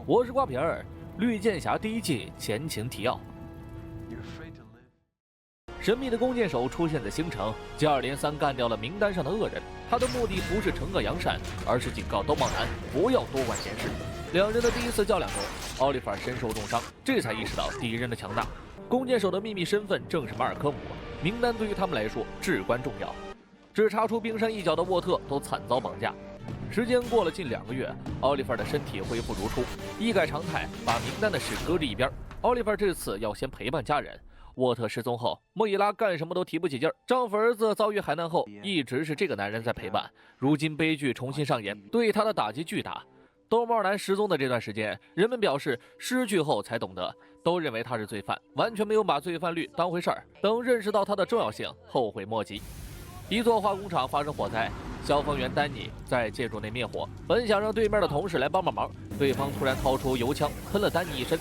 我是瓜皮儿，绿箭侠第一季前情提要。神秘的弓箭手出现在星城，接二连三干掉了名单上的恶人。他的目的不是惩恶扬善，而是警告兜茂男不要多管闲事。两人的第一次较量中，奥利弗身受重伤，这才意识到敌人的强大。弓箭手的秘密身份正是马尔科姆，名单对于他们来说至关重要。只查出冰山一角的沃特都惨遭绑架。时间过了近2个月，奥利弗的身体恢复如初，一改常态，把名单的事搁置一边。奥利弗这次要先陪伴家人。沃特失踪后，莫伊拉干什么都提不起劲儿。丈夫儿子遭遇海难后，一直是这个男人在陪伴。如今悲剧重新上演，对他的打击巨大。兜帽男失踪的这段时间，人们表示失去后才懂得，都认为他是罪犯，完全没有把罪犯率当回事儿。等认识到他的重要性，后悔莫及。一座化工厂发生火灾，消防员丹尼在建筑内灭火，本想让对面的同事来帮忙，对方突然掏出油枪喷了丹尼一身。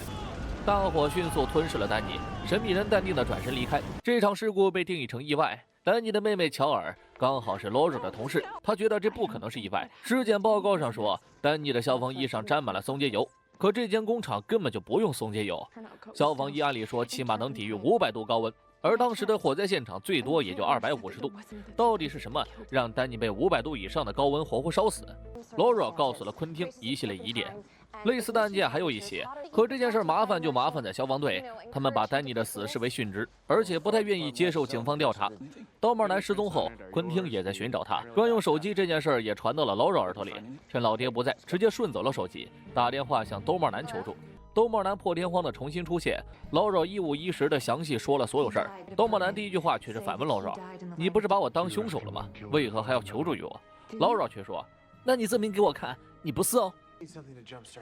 大火迅速吞噬了丹尼，神秘人淡定地转身离开。这场事故被定义成意外。丹尼的妹妹乔尔刚好是罗罗的同事，她觉得这不可能是意外。尸检报告上说，丹尼的消防衣上沾满了松节油，可这间工厂根本就不用松节油。消防衣按理说起码能抵御500度高温，而当时的火灾现场最多也就250度。到底是什么让丹尼被500度以上的高温活活烧死？罗罗告诉了昆汀一系列疑点。类似的案件还有一些，可这件事麻烦就麻烦在消防队，他们把丹尼的死视为殉职，而且不太愿意接受警方调查。刀帽男失踪后，昆汀也在寻找他。专用手机这件事也传到了劳罗耳朵里，趁老爹不在，直接顺走了手机，打电话向兜帽男求助。兜帽男破天荒的重新出现，劳罗一五一十的详细说了所有事儿。兜帽男第一句话却是反问劳罗：“你不是把我当凶手了吗？为何还要求助于我？”劳罗却说：“那你证明给我看，你不是哦。”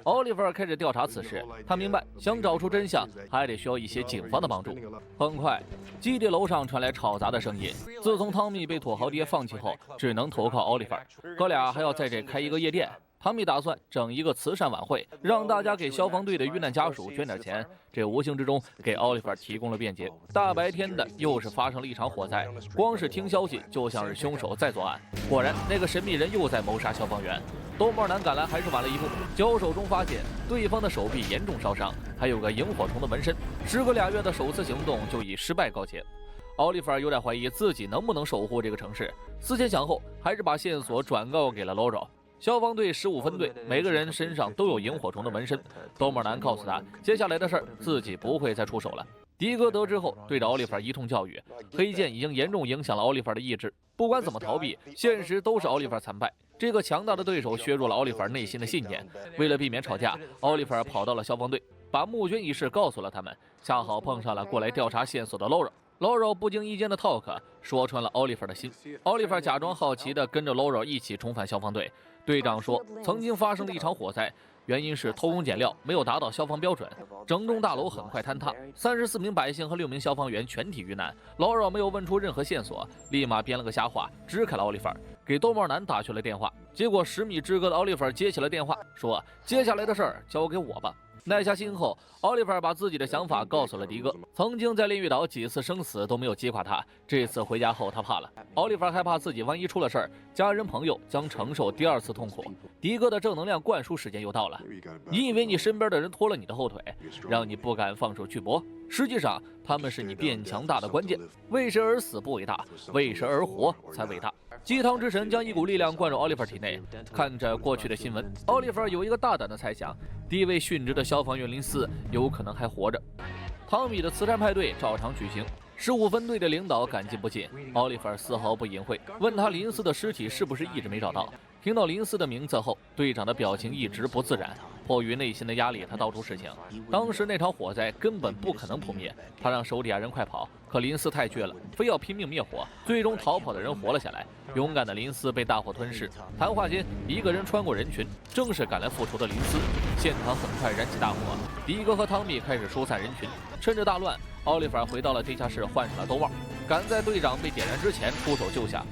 奥利弗开始调查此事，他明白想找出真相还得需要一些警方的帮助。很快，基地楼上传来吵杂的声音。自从汤米被土豪爹放弃后，只能投靠奥利弗，哥俩还要在这开一个夜店。汤米打算整一个慈善晚会，让大家给消防队的遇难家属捐点钱，这无形之中给奥利弗提供了便捷。大白天的，又是发生了一场火灾，光是听消息就像是凶手在作案。果然，那个神秘人又在谋杀消防员。兜帽男赶来还是晚了一步，交手中发现对方的手臂严重烧伤，还有个萤火虫的纹身。时隔2月的首次行动就以失败告结。奥利弗有点怀疑自己能不能守护这个城市，思前想后，还是把线索转告给了劳罗。消防队15分队，每个人身上都有萤火虫的纹身。兜帽男告诉他，接下来的事儿自己不会再出手了。迪哥得知后，对着奥利弗一通教育，黑剑已经严重影响了奥利弗的意志。不管怎么逃避，现实都是奥利弗惨败。这个强大的对手削弱了奥利弗内心的信念。为了避免吵架，奥利弗跑到了消防队，把募捐一事告诉了他们。恰好碰上了过来调查线索的劳罗。劳罗不经意间的 talk 说穿了奥利弗的心。奥利弗假装好奇地跟着劳罗一起重返消防队。队长说，曾经发生了一场火灾，原因是偷工减料没有达到消防标准，整栋大楼很快坍塌，34名百姓和6名消防员全体遇难。劳罗没有问出任何线索，立马编了个瞎话支开了奥利弗，给兜帽男打去了电话。结果10米之隔的奥利弗接起了电话，说接下来的事儿交给我吧。耐下心后，奥利弗把自己的想法告诉了迪哥。曾经在炼狱岛几次生死都没有击垮他，这次回家后他怕了。奥利弗害怕自己万一出了事儿，家人朋友将承受第2次痛苦。迪哥的正能量灌输时间又到了。你以为你身边的人拖了你的后腿，让你不敢放手去搏，实际上他们是你变强大的关键。为谁而死不伟大，为谁而活才伟大。鸡汤之神将一股力量灌入奥利弗体内。看着过去的新闻，奥利弗有一个大胆的猜想，第一位殉职的消防员林斯有可能还活着。汤米的慈善派对照常举行，15分队的领导感激不尽。奥利弗丝毫不隐晦，问他林斯的尸体是不是一直没找到。听到林斯的名字后，队长的表情一直不自然。迫于内心的压力，他道出实情。当时那场火灾根本不可能扑灭，他让手底下人快跑，可林斯太倔了，非要拼命灭火。最终逃跑的人活了下来，勇敢的林斯被大火吞噬。谈话间，一个人穿过人群，正是赶来复仇的林斯。现场很快燃起大火，迪哥和汤米开始疏散人群。趁着大乱，奥利弗回到了地下室，换上了兜帽，赶在队长被点燃之前出手救下。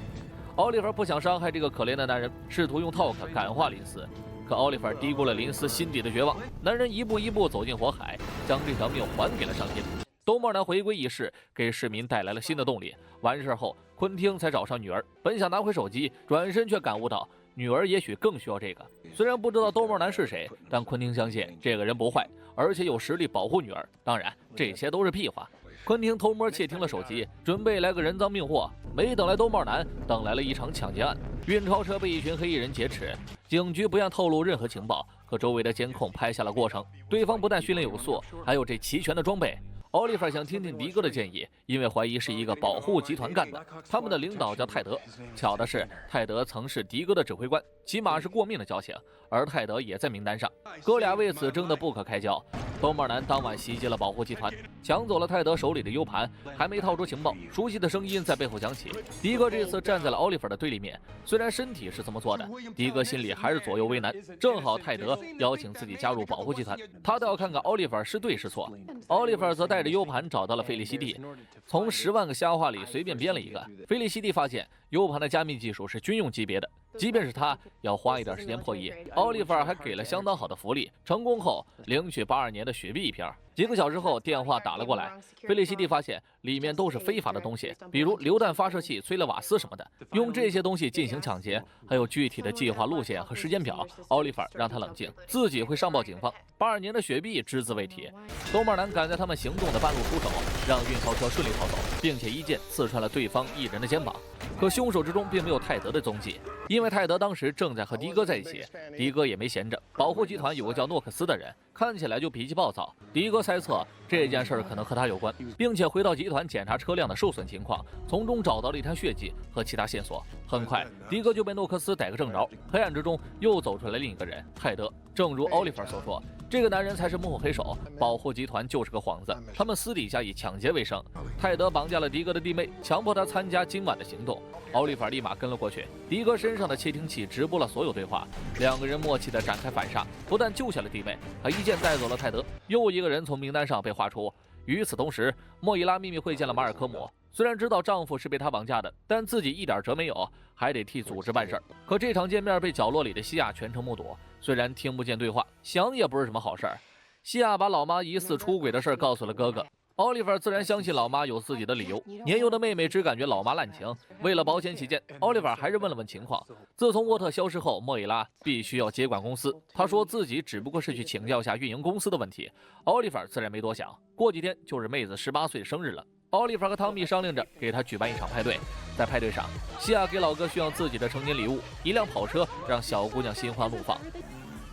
奥利弗不想伤害这个可怜的男人，试图用 talk 感化林斯，可奥利弗低估了林斯心底的绝望。男人一步一步走进火海，将这条命还给了上天。兜帽男回归仪式给市民带来了新的动力。完事后，昆汀才找上女儿，本想拿回手机，转身却感悟到女儿也许更需要这个。虽然不知道兜帽男是谁，但昆汀相信这个人不坏，而且有实力保护女儿。当然，这些都是屁话。昆汀偷摸窃听了手机，准备来个人赃并获。没等来兜帽男，等来了一场抢劫案。运钞车被一群黑衣人劫持，警局不愿透露任何情报，可周围的监控拍下了过程。对方不但训练有素，还有这齐全的装备。奥利弗想听听迪哥的建议，因为怀疑是一个保护集团干的。他们的领导叫泰德，巧的是泰德曾是迪哥的指挥官，起码是过命的交情，而泰德也在名单上。哥俩为此争得不可开交。兜帽男当晚袭击了保护集团，抢走了泰德手里的 U 盘，还没套出情报，熟悉的声音在背后响起。迪哥这次站在了奥利弗的对立面，虽然身体是这么做的，迪哥心里还是左右为难。正好泰德邀请自己加入保护集团，他倒要看看奥利弗是对是错。奥利弗则带着 U 盘找到了费利西蒂，从10万个瞎话里随便编了一个。费利西蒂发现 U 盘的加密技术是军用级别的，即便是他要花一点时间破译。奥利弗还给了相当好的福利，成功后领取82年的雪碧一瓶。几个小时后电话打了过来，菲利西蒂发现里面都是非法的东西，比如榴弹发射器、催泪瓦斯什么的，用这些东西进行抢劫，还有具体的计划路线和时间表。奥利弗让他冷静，自己会上报警方。82年的雪碧只字未提。兜帽男赶在他们行动的半路出手，让运钞车顺利逃走，并且一剑刺穿了对方一人的肩膀。可凶手之中并没有泰德的踪迹，因为泰德当时正在和迪哥在一起，迪哥也没闲着。保护集团有个叫诺克斯的人，看起来就脾气暴躁。迪哥猜测这件事可能和他有关，并且回到集团检查车辆的受损情况，从中找到了一滩血迹和其他线索。很快，迪哥就被诺克斯逮个正着。黑暗之中又走出来另一个人，泰德。正如奥利弗所说，这个男人才是幕后黑手，保护集团就是个幌子，他们私底下以抢劫为生。泰德绑架了迪哥的弟妹，强迫他参加今晚的行动。奥利弗立马跟了过去，迪哥身上的窃听器直播了所有对话，两个人默契地展开反杀，不但救下了弟妹，还一剑带走了泰德。又一个人从名单上被划出。与此同时，莫伊拉秘密会见了马尔科姆。虽然知道丈夫是被她绑架的，但自己一点辙没有，还得替组织办事。可这场见面被角落里的西亚全程目睹，虽然听不见对话，想也不是什么好事儿。西亚把老妈疑似出轨的事告诉了哥哥，奥利弗自然相信老妈有自己的理由。年幼的妹妹只感觉老妈滥情，为了保险起见，奥利弗还是问了问情况。自从沃特消失后，莫伊拉必须要接管公司。他说自己只不过是去请教下运营公司的问题。奥利弗自然没多想，过几天就是妹子18岁的生日了。奥利弗和汤米商量着给他举办一场派对，在派对上，西亚给老哥需要自己的成年礼物，一辆跑车，让小姑娘心花怒放。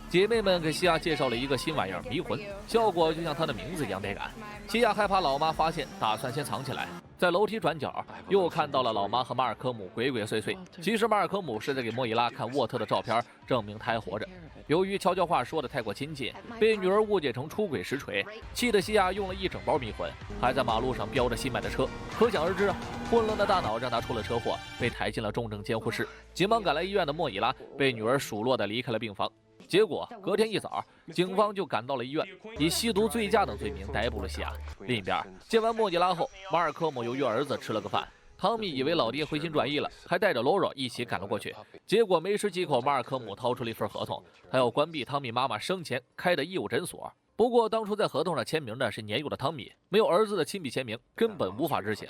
姐妹们给西亚介绍了一个新玩意儿迷魂，效果就像它的名字一样带感。西亚害怕老妈发现，打算先藏起来。在楼梯转角又看到了老妈和马尔科姆鬼鬼祟祟，其实马尔科姆是在给莫伊拉看沃特的照片，证明他还活着。由于悄悄话说的太过亲近，被女儿误解成出轨实锤，气得西亚用了一整包迷魂，还在马路上飙着新买的车。可想而知，混乱的大脑让他出了车祸，被抬进了重症监护室。急忙赶来医院的莫伊拉被女儿数落地离开了病房。结果隔天一早，警方就赶到了医院，以吸毒、醉驾等罪名逮捕了西亚。另一边，见完莫伊拉后，马尔科姆又约儿子吃了个饭。汤米以为老爹回心转意了，还带着罗罗一起赶了过去。结果没吃几口，马尔科姆掏出了一份合同，他要关闭汤米妈妈生前开的义务诊所。不过当初在合同上签名的是年幼的汤米，没有儿子的亲笔签名，根本无法执行。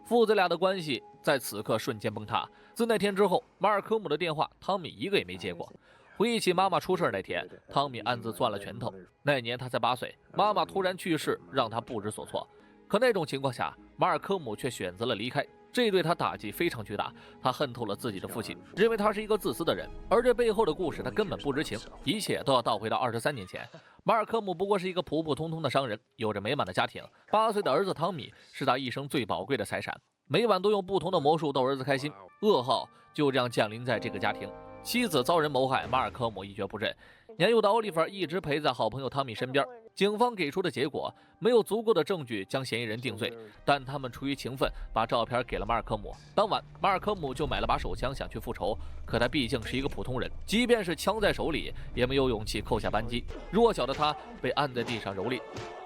父子俩的关系在此刻瞬间崩塌。自那天之后，马尔科姆的电话汤米一个也没接过。回忆起妈妈出事那天，汤米暗自攥了拳头。那年他才8岁，妈妈突然去世，让他不知所措。可那种情况下，马尔科姆却选择了离开，这对他打击非常巨大。他恨透了自己的父亲，认为他是一个自私的人，而这背后的故事他根本不知情。一切都要倒回到23年前。马尔科姆不过是一个普普通通的商人，有着美满的家庭。8岁的儿子汤米是他一生最宝贵的财产，每晚都用不同的魔术逗儿子开心。噩耗就这样降临在这个家庭。妻子遭人谋害，马尔科姆一蹶不振。年幼的奥利弗一直陪在好朋友汤米身边。警方给出的结果没有足够的证据将嫌疑人定罪，但他们出于情分把照片给了马尔科姆。当晚，马尔科姆就买了把手枪想去复仇，可他毕竟是一个普通人，即便是枪在手里，也没有勇气扣下扳机。弱小的他被按在地上蹂躏，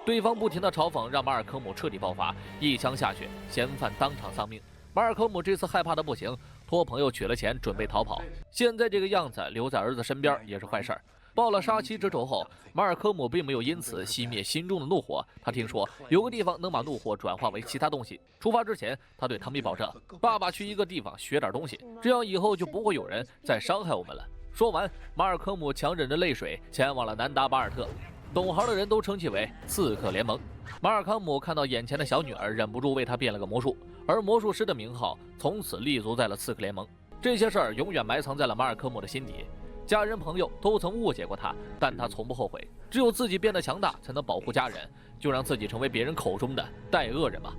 对方不停的嘲讽让马尔科姆彻底爆发，一枪下去，嫌犯当场丧命。马尔科姆这次害怕的不行，托朋友取了钱准备逃跑。现在这个样子，留在儿子身边也是坏事儿。报了杀妻之仇后，马尔科姆并没有因此熄灭心中的怒火。他听说有个地方能把怒火转化为其他东西。出发之前，他对汤米保证：“爸爸去一个地方学点东西，这样以后就不会有人再伤害我们了。”说完，马尔科姆强忍着泪水前往了南达巴尔特。懂行的人都称其为刺客联盟。马尔康姆看到眼前的小女儿，忍不住为她变了个魔术，而魔术师的名号从此立足在了刺客联盟。这些事儿永远埋藏在了马尔科姆的心底。家人朋友都曾误解过他，但他从不后悔。只有自己变得强大，才能保护家人。就让自己成为别人口中的带恶人吧。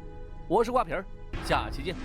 我是瓜皮儿，下期见。